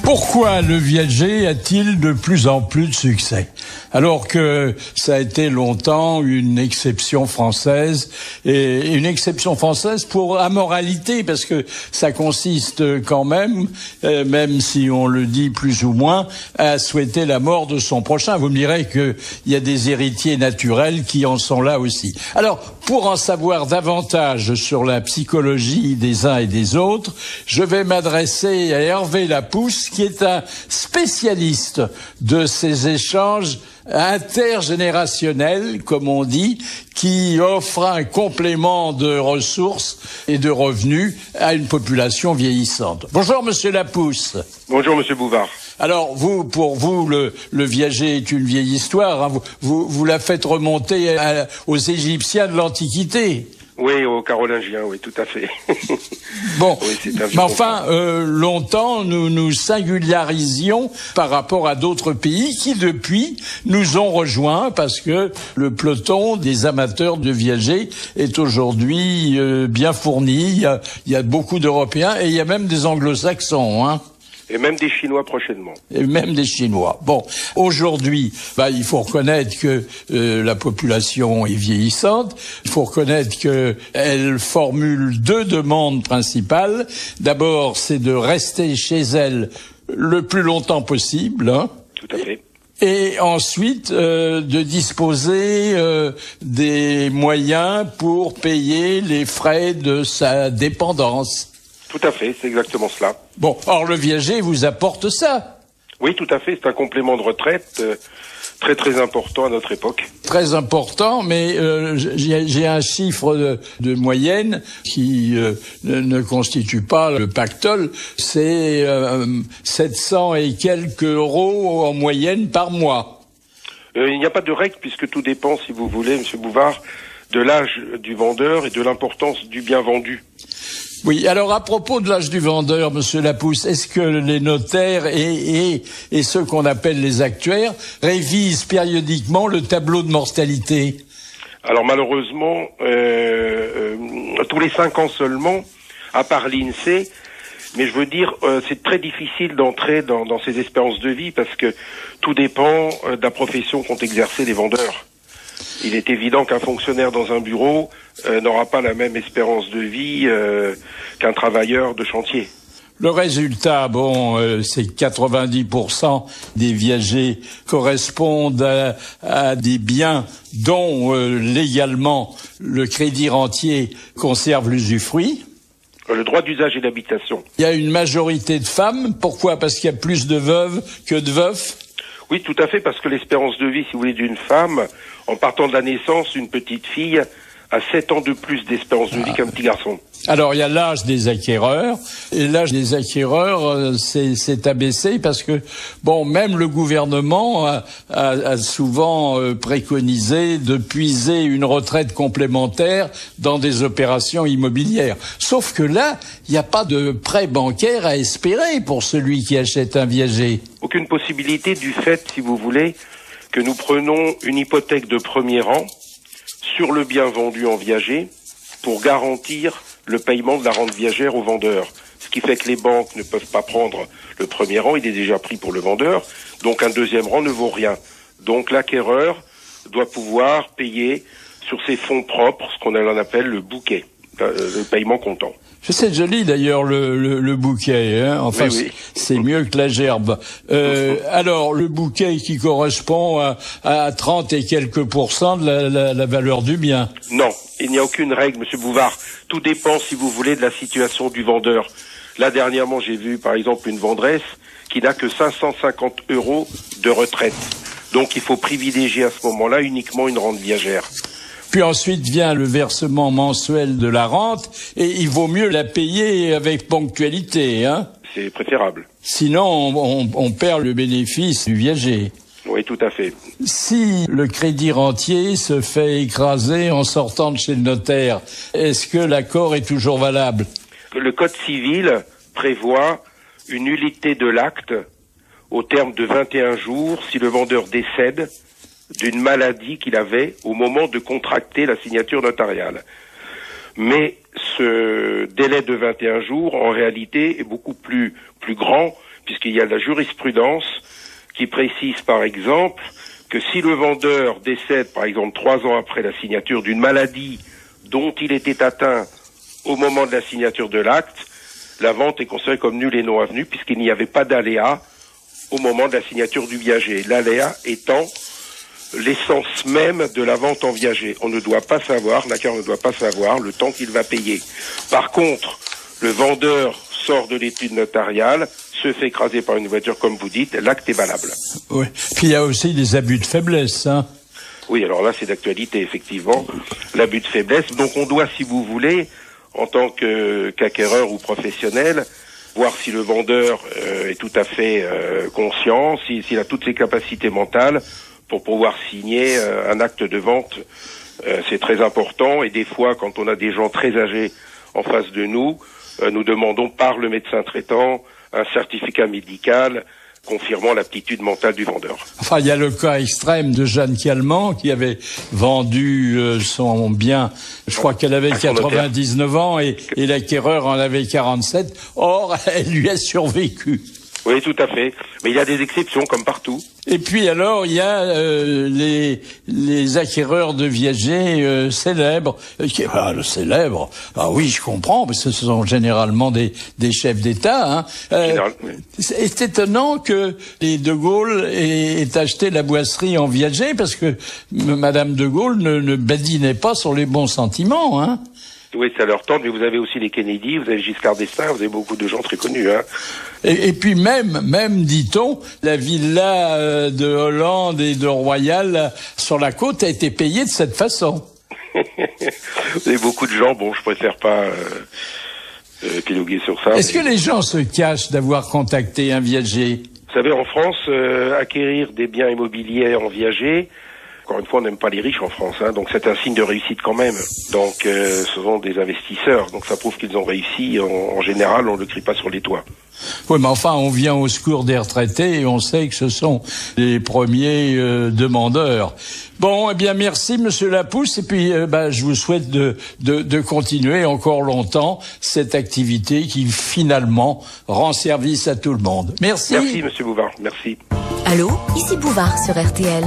Pourquoi le viager a-t-il de plus en plus de succès ? Alors que ça a été longtemps une exception française, et une exception française pour amoralité, parce que ça consiste quand même, même si on le dit plus ou moins, à souhaiter la mort de son prochain. Vous me direz qu'il y a des héritiers naturels qui en sont là aussi. Alors, pour en savoir davantage sur la psychologie des uns et des autres, je vais m'adresser à Hervé Lapousse, qui est un spécialiste de ces échanges intergénérationnels, comme on dit, qui offre un complément de ressources et de revenus à une population vieillissante. Bonjour, Monsieur Lapousse. Bonjour, Monsieur Bouvard. Alors, pour vous, le viager est une vieille histoire, hein. Vous la faites remonter aux Égyptiens de l'Antiquité. Oui, aux Carolingiens, oui, tout à fait. Bon, oui, mais enfin, longtemps, nous nous singularisions par rapport à d'autres pays qui, depuis, nous ont rejoints parce que le peloton des amateurs de viager est aujourd'hui bien fourni. Il y a beaucoup d'Européens et il y a même des Anglo-Saxons, hein. Et même des Chinois prochainement. Et même des Chinois. Bon, aujourd'hui, il faut reconnaître que la population est vieillissante. Il faut reconnaître que elle formule deux demandes principales. D'abord, c'est de rester chez elle le plus longtemps possible, hein. Tout à fait. Et ensuite, de disposer des moyens pour payer les frais de sa dépendance. Tout à fait, c'est exactement cela. Bon, or le viager vous apporte ça. Oui, tout à fait, c'est un complément de retraite très très important à notre époque. Très important, mais j'ai un chiffre de moyenne qui ne constitue pas le pactole, c'est 700 et quelques euros en moyenne par mois. Il n'y a pas de règle puisque tout dépend, si vous voulez, Monsieur Bouvard, de l'âge du vendeur et de l'importance du bien vendu. Oui, alors à propos de l'âge du vendeur, Monsieur Lapousse, est-ce que les notaires et ceux qu'on appelle les actuaires révisent périodiquement le tableau de mortalité ? Alors malheureusement, tous les 5 ans seulement, à part l'INSEE, mais je veux dire, c'est très difficile d'entrer dans ces espérances de vie parce que tout dépend de la profession qu'ont exercé les vendeurs. Il est évident qu'un fonctionnaire dans un bureau n'aura pas la même espérance de vie qu'un travailleur de chantier. Le résultat, c'est que 90% des viagers correspondent à des biens dont légalement le crédit rentier conserve l'usufruit. Le droit d'usage et d'habitation. Il y a une majorité de femmes. Pourquoi ? Parce qu'il y a plus de veuves que de veufs ? Oui, tout à fait, parce que l'espérance de vie, si vous voulez, d'une femme, en partant de la naissance, une petite fille a 7 ans de plus d'espérance de vie qu'un petit garçon. Alors, il y a l'âge des acquéreurs, et l'âge des acquéreurs s'est abaissé parce que, même le gouvernement a souvent préconisé de puiser une retraite complémentaire dans des opérations immobilières. Sauf que là, il n'y a pas de prêt bancaire à espérer pour celui qui achète un viager. Aucune possibilité du fait, si vous voulez, que nous prenons une hypothèque de premier rang sur le bien vendu en viager pour garantir le paiement de la rente viagère au vendeur. Ce qui fait que les banques ne peuvent pas prendre le premier rang, il est déjà pris pour le vendeur, donc un deuxième rang ne vaut rien. Donc l'acquéreur doit pouvoir payer sur ses fonds propres, ce qu'on appelle le bouquet, le paiement comptant. C'est joli d'ailleurs le bouquet, hein. Enfin, oui. C'est mieux que la gerbe. Alors le bouquet qui correspond à 30 et quelques pourcents de la valeur du bien. Non, il n'y a aucune règle, Monsieur Bouvard. Tout dépend, si vous voulez, de la situation du vendeur. Là dernièrement, j'ai vu par exemple une vendresse qui n'a que 550 € de retraite. Donc il faut privilégier à ce moment-là uniquement une rente viagère. Puis ensuite vient le versement mensuel de la rente, et il vaut mieux la payer avec ponctualité, hein. C'est préférable. Sinon, on perd le bénéfice du viager. Oui, tout à fait. Si le crédit rentier se fait écraser en sortant de chez le notaire, est-ce que l'accord est toujours valable ? Le Code civil prévoit une nullité de l'acte au terme de 21 jours si le vendeur décède d'une maladie qu'il avait au moment de contracter la signature notariale. Mais ce délai de 21 jours, en réalité, est beaucoup plus grand, puisqu'il y a la jurisprudence qui précise par exemple que si le vendeur décède par exemple 3 ans après la signature d'une maladie dont il était atteint au moment de la signature de l'acte, la vente est considérée comme nulle et non avenue puisqu'il n'y avait pas d'aléa au moment de la signature du viager. L'aléa étant l'essence même de la vente en viager. On ne doit pas savoir, l'acquéreur ne doit pas savoir le temps qu'il va payer. Par contre, le vendeur sort de l'étude notariale, se fait écraser par une voiture comme vous dites, l'acte est valable. Oui. Puis il y a aussi des abus de faiblesse, hein. Oui, alors là c'est d'actualité effectivement, l'abus de faiblesse. Donc on doit, si vous voulez, en tant qu'acquéreur ou professionnel, voir si le vendeur est tout à fait conscient, s'il a toutes ses capacités mentales pour pouvoir signer un acte de vente. C'est très important et des fois, quand on a des gens très âgés en face de nous, nous demandons par le médecin traitant un certificat médical confirmant l'aptitude mentale du vendeur. Enfin, il y a le cas extrême de Jeanne Calment qui avait vendu son bien, je crois qu'elle avait 99 ans et l'acquéreur en avait 47. Or, elle lui a survécu. Oui, tout à fait. Mais il y a des exceptions comme partout. Et puis alors, il y a les acquéreurs de viagers célèbres. Célèbres, ah oui, je comprends, parce que ce sont généralement des chefs d'État. Hein. C'est étonnant que les De Gaulle aient acheté la boisserie en viager, parce que Madame De Gaulle ne badinait pas sur les bons sentiments. Hein. Oui, c'est à leur temps, mais vous avez aussi les Kennedy, vous avez Giscard d'Estaing, vous avez beaucoup de gens très connus. Hein. Et puis même, dit-on, la villa de Hollande et de Royal sur la côte a été payée de cette façon. Vous avez beaucoup de gens, bon, je préfère pas épiloguer sur ça. Est-ce que les gens se cachent d'avoir contacté un viager? Vous savez, en France, acquérir des biens immobiliers en viager, encore une fois, on n'aime pas les riches en France, hein, donc c'est un signe de réussite quand même. Donc, ce sont des investisseurs, donc ça prouve qu'ils ont réussi. En général, on ne le crie pas sur les toits. Oui, mais enfin, on vient au secours des retraités et on sait que ce sont les premiers demandeurs. Bon, eh bien, merci, Monsieur Lapousse, et puis je vous souhaite de continuer encore longtemps cette activité qui finalement rend service à tout le monde. Merci. Merci, Monsieur Bouvard. Merci. Allô, ici Bouvard sur RTL.